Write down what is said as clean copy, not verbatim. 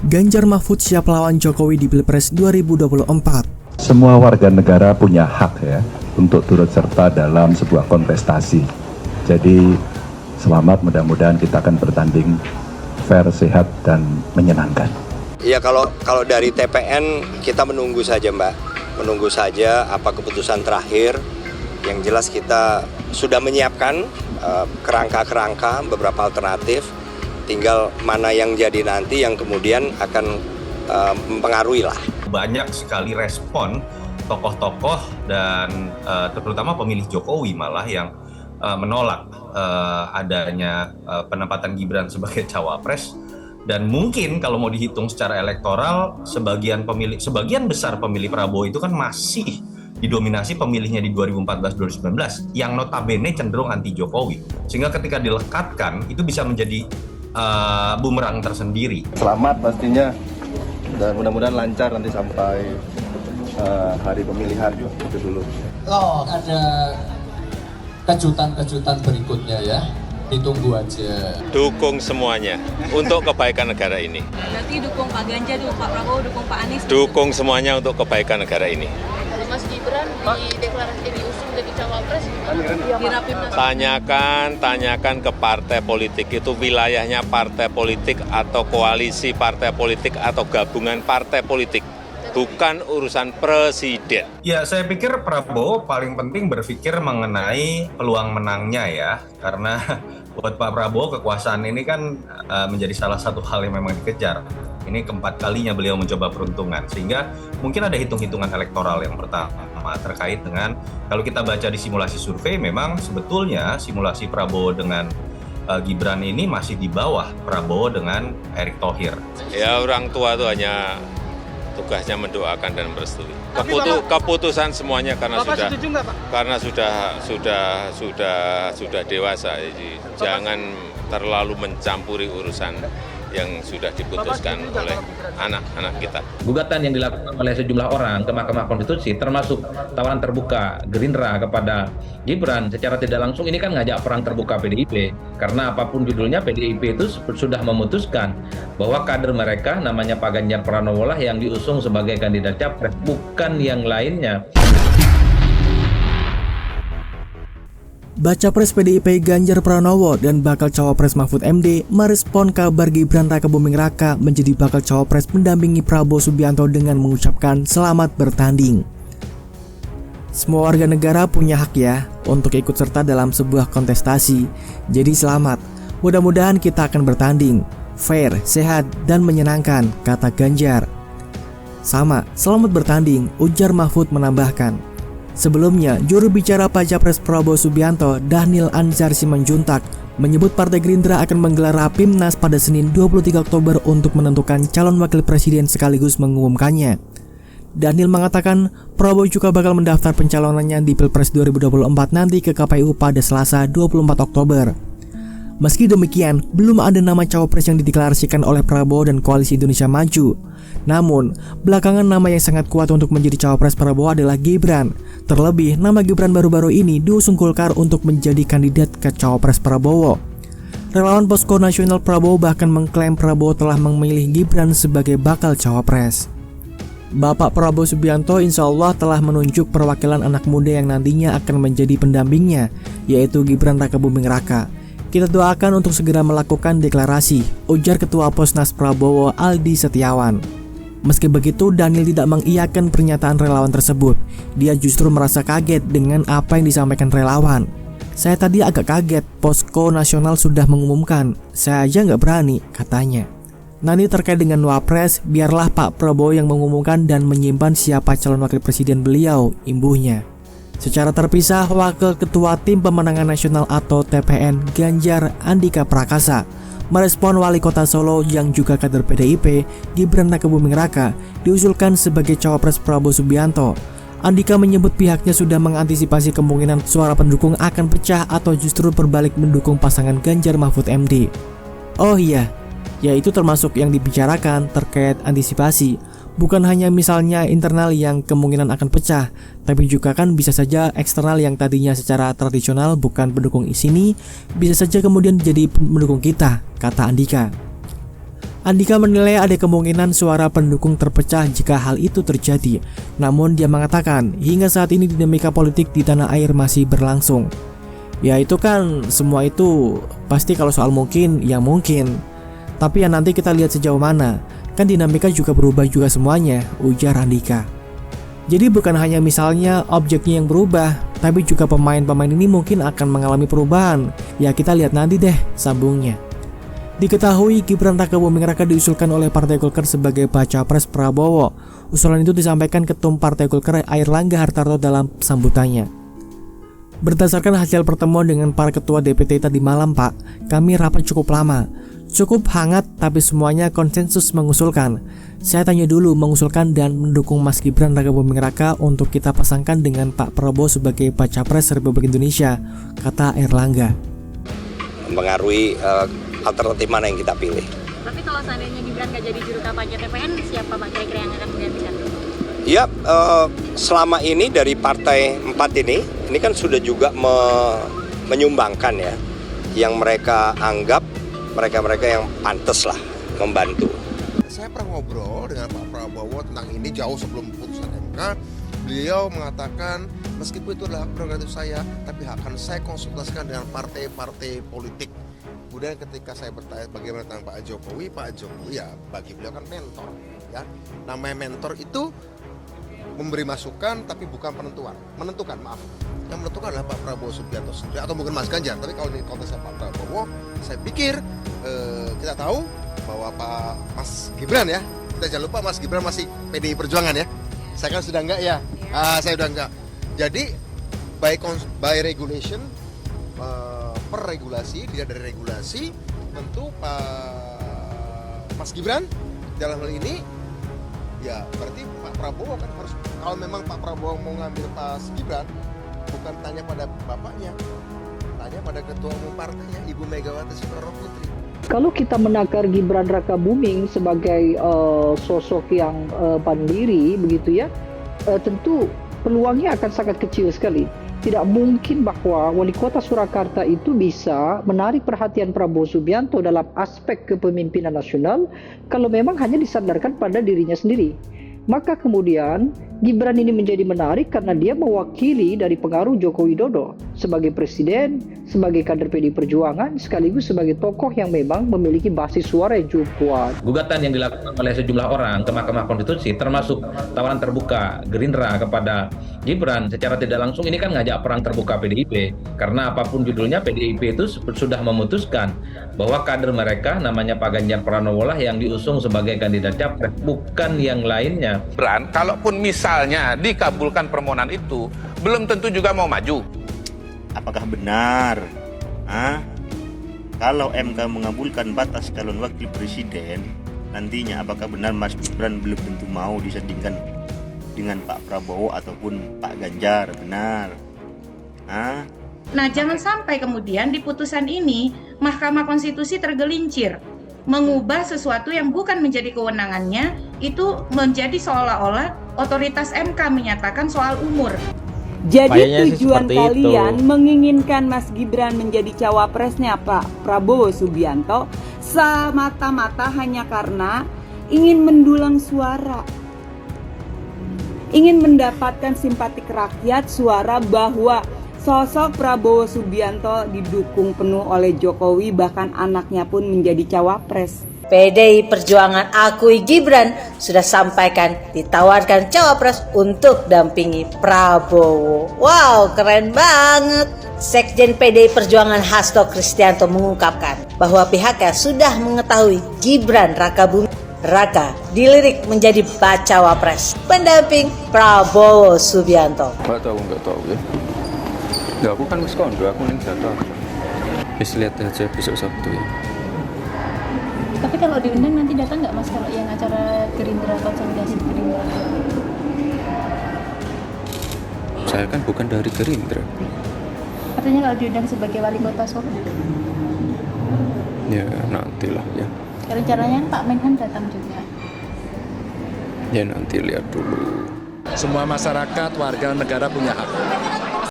Ganjar Mahfud siap lawan Jokowi di Pilpres 2024. Semua warga negara punya hak ya untuk turut serta dalam sebuah kontestasi. Jadi selamat, mudah-mudahan kita akan bertanding fair, sehat, dan menyenangkan. Ya kalau dari TPN kita menunggu saja Mbak, menunggu saja apa keputusan terakhir. Yang jelas kita sudah menyiapkan kerangka-kerangka beberapa alternatif. Tinggal mana yang jadi nanti yang kemudian akan mempengaruhi lah. Banyak sekali respon tokoh-tokoh dan terutama pemilih Jokowi malah yang menolak adanya penempatan Gibran sebagai cawapres. Dan mungkin kalau mau dihitung secara elektoral, sebagian besar pemilih Prabowo itu kan masih didominasi pemilihnya di 2014-2019 yang notabene cenderung anti Jokowi. Sehingga ketika dilekatkan itu bisa menjadi bumerang tersendiri. Selamat pastinya dan mudah-mudahan lancar nanti sampai hari pemilihan itu dulu. Oh, ada kejutan-kejutan berikutnya ya. Ditunggu aja. Dukung semuanya untuk kebaikan negara ini. Berarti dukung Pak Ganjar, dukung Pak Prabowo, dukung Pak Anies. Dukung semuanya untuk kebaikan negara ini. Mas Gibran dideklarasi diusung jadi cawapres Tanyakan ke partai politik itu wilayahnya partai politik atau koalisi partai politik atau gabungan partai politik, bukan urusan presiden. Ya, saya pikir Prabowo paling penting berpikir mengenai peluang menangnya ya, karena buat Pak Prabowo kekuasaan ini kan menjadi salah satu hal yang memang dikejar. Ini keempat kalinya beliau mencoba peruntungan, sehingga mungkin ada hitung-hitungan elektoral yang pertama terkait dengan, kalau kita baca di simulasi survei, memang sebetulnya simulasi Prabowo dengan Gibran ini masih di bawah Prabowo dengan Erick Thohir. Ya, orang tua itu hanya tugasnya mendoakan dan merestui. Keputusan semuanya karena sudah dewasa, jadi jangan terlalu mencampuri urusan yang sudah diputuskan oleh anak-anak kita. Gugatan yang dilakukan oleh sejumlah orang ke Mahkamah Konstitusi, termasuk tawaran terbuka Gerindra kepada Gibran, secara tidak langsung ini kan ngajak perang terbuka PDIP. Karena apapun judulnya, PDIP itu sudah memutuskan bahwa kader mereka namanya Pak Ganjar Pranowo lah yang diusung sebagai kandidat capres, bukan yang lainnya. Baca Pres PDIP Ganjar Pranowo dan bakal cawapres Mahfud MD merespon kabar Gibran Rakebuming Raka menjadi bakal cawapres mendampingi Prabowo Subianto dengan mengucapkan selamat bertanding. Semua warga negara punya hak ya untuk ikut serta dalam sebuah kontestasi. Jadi selamat, mudah-mudahan kita akan bertanding fair, sehat, dan menyenangkan, kata Ganjar. Sama, selamat bertanding, ujar Mahfud menambahkan. Sebelumnya, juru bicara Pajapres Prabowo Subianto, Dhanil Anzar Simanjuntak, menyebut Partai Gerindra akan menggelar Rapimnas pada Senin 23 Oktober untuk menentukan calon wakil presiden sekaligus mengumumkannya. Dhanil mengatakan Prabowo juga bakal mendaftar pencalonannya di Pilpres 2024 nanti ke KPU pada Selasa 24 Oktober. Meski demikian, belum ada nama cawapres yang dideklarasikan oleh Prabowo dan Koalisi Indonesia Maju. Namun, belakangan nama yang sangat kuat untuk menjadi cawapres Prabowo adalah Gibran. Terlebih, nama Gibran baru-baru ini diusung Golkar untuk menjadi kandidat ke cawapres Prabowo. Relawan Posko Nasional Prabowo bahkan mengklaim Prabowo telah memilih Gibran sebagai bakal cawapres. Bapak Prabowo Subianto insya Allah telah menunjuk perwakilan anak muda yang nantinya akan menjadi pendampingnya, yaitu Gibran Rakebuming Raka. Kita doakan untuk segera melakukan deklarasi, ujar Ketua Posnas Prabowo Aldi Setiawan. Meski begitu, Dhanil tidak mengiyakan pernyataan relawan tersebut. Dia justru merasa kaget dengan apa yang disampaikan relawan. Saya tadi agak kaget, Posko Nasional sudah mengumumkan. Saya aja nggak berani, katanya. Nanti terkait dengan Wapres, biarlah Pak Prabowo yang mengumumkan dan menyimpan siapa calon wakil presiden beliau, imbuhnya. Secara terpisah, Wakil Ketua Tim Pemenangan Nasional atau TPN Ganjar Andika Prakasa merespon Wali Kota Solo yang juga kader PDIP, Gibran Rakebuming Raka, diusulkan sebagai cawapres Prabowo Subianto. Andika menyebut pihaknya sudah mengantisipasi kemungkinan suara pendukung akan pecah atau justru berbalik mendukung pasangan Ganjar Mahfud MD. Oh iya, yaitu termasuk yang dibicarakan terkait antisipasi. Bukan hanya misalnya internal yang kemungkinan akan pecah, tapi juga kan bisa saja eksternal yang tadinya secara tradisional bukan pendukung sini, bisa saja kemudian jadi pendukung kita, kata Andika. Andika menilai ada kemungkinan suara pendukung terpecah jika hal itu terjadi. Namun dia mengatakan hingga saat ini dinamika politik di tanah air masih berlangsung. Ya itu kan semua itu pasti kalau soal mungkin ya mungkin. Tapi ya nanti kita lihat sejauh mana. Kan dinamika juga berubah juga semuanya, ujar Andika. Jadi bukan hanya misalnya objeknya yang berubah, tapi juga pemain-pemain ini mungkin akan mengalami perubahan. Ya kita lihat nanti deh, sambungnya. Diketahui Gibran Rakabuming Raka diusulkan oleh Partai Golkar sebagai baca pres Prabowo. Usulan itu disampaikan Ketum Partai Golkar Airlangga Hartarto dalam sambutannya. Berdasarkan hasil pertemuan dengan para ketua DPT tadi malam Pak, kami rapat cukup lama. Cukup hangat tapi semuanya konsensus mengusulkan. Saya tanya dulu mengusulkan dan mendukung Mas Gibran Rakabuming Raka untuk kita pasangkan dengan Pak Prabowo sebagai baca pres Republik Indonesia, kata Airlangga. Mengaruhi alternatif mana yang kita pilih. Tapi kalau seandainya Gibran nggak jadi juru kampanye TPN, siapa Pak kira-kira yang akan menggantikan? Ya, selama ini dari partai 4 ini kan sudah juga menyumbangkan ya, yang mereka anggap mereka-mereka yang pantas lah membantu. Saya pernah ngobrol dengan Pak Prabowo tentang ini jauh sebelum putusan MK. Beliau mengatakan meskipun itu adalah prerogatif saya, tapi akan saya konsultasikan dengan partai-partai politik. Kemudian ketika saya bertanya bagaimana tentang Pak Jokowi ya bagi beliau kan mentor. Ya, namanya mentor itu memberi masukan tapi bukan menentukan maaf. Yang menentukan adalah Pak Prabowo Subianto sendiri atau mungkin Mas Ganjar. Tapi kalau di konteksnya Pak Prabowo, saya pikir kita tahu bahwa Mas Gibran ya, kita jangan lupa Mas Gibran masih PDI Perjuangan ya. Saya kan sudah enggak ya, saya sudah enggak. Jadi by regulation, per regulasi, tidak dari regulasi, tentu Mas Gibran dalam hal ini ya berarti Pak Prabowo kan harus, kalau memang Pak Prabowo mau ngambil Mas Gibran, bukan tanya pada bapaknya, tanya pada ketua umum partainya, Ibu Megawati Soekarno Putri. Kalau kita menakar Gibran Rakabuming sebagai sosok yang mandiri begitu ya, tentu peluangnya akan sangat kecil sekali. Tidak mungkin bahwa wali kota Surakarta itu bisa menarik perhatian Prabowo Subianto dalam aspek kepemimpinan nasional kalau memang hanya disandarkan pada dirinya sendiri. Maka kemudian Gibran ini menjadi menarik karena dia mewakili dari pengaruh Joko Widodo sebagai presiden, sebagai kader PDI Perjuangan, sekaligus sebagai tokoh yang memang memiliki basis suara yang cukup kuat. Gugatan yang dilakukan oleh sejumlah orang ke Mahkamah Konstitusi termasuk tawaran terbuka Gerindra kepada Gibran secara tidak langsung ini kan ngajak perang terbuka PDIP, karena apapun judulnya PDIP itu sudah memutuskan bahwa kader mereka namanya Pak Ganjar Pranowo lah yang diusung sebagai kandidat capres, bukan yang lainnya. Kalaupun misalnya dikabulkan permohonan itu, belum tentu juga mau maju. Apakah benar kalau MK mengabulkan batas calon wakil presiden, nantinya apakah benar Mas Gibran belum tentu mau disandingkan dengan Pak Prabowo ataupun Pak Ganjar? Benar? Nah, jangan sampai kemudian di putusan ini Mahkamah Konstitusi tergelincir mengubah sesuatu yang bukan menjadi kewenangannya, itu menjadi seolah-olah otoritas MK menyatakan soal umur. Jadi tujuan kalian menginginkan Mas Gibran menjadi cawapresnya Pak Prabowo Subianto semata-mata hanya karena ingin mendulang suara, ingin mendapatkan simpatik rakyat, suara bahwa sosok Prabowo Subianto didukung penuh oleh Jokowi, bahkan anaknya pun menjadi cawapres. PDI Perjuangan akui Gibran sudah sampaikan ditawarkan cawapres untuk dampingi Prabowo. Wow, keren banget. Sekjen PDI Perjuangan Hasto Kristianto mengungkapkan bahwa pihaknya sudah mengetahui Gibran Rakabuming Raka dilirik menjadi bacawa pres pendamping Prabowo Subianto. Nggak tahu ya. Nggak, aku kan miskondo, aku ning data. Bisa lihat aja besok Sabtu ya. Tapi kalau diundang nanti datang nggak Mas kalau yang acara Gerindra, konsolidasi Gerindra? Saya kan bukan dari Gerindra. Artinya kalau diundang sebagai wali kota Solo? Ya nantilah ya. Rencananya Pak Menhan datang juga. Ya nanti lihat dulu. Semua masyarakat, warga negara punya hak.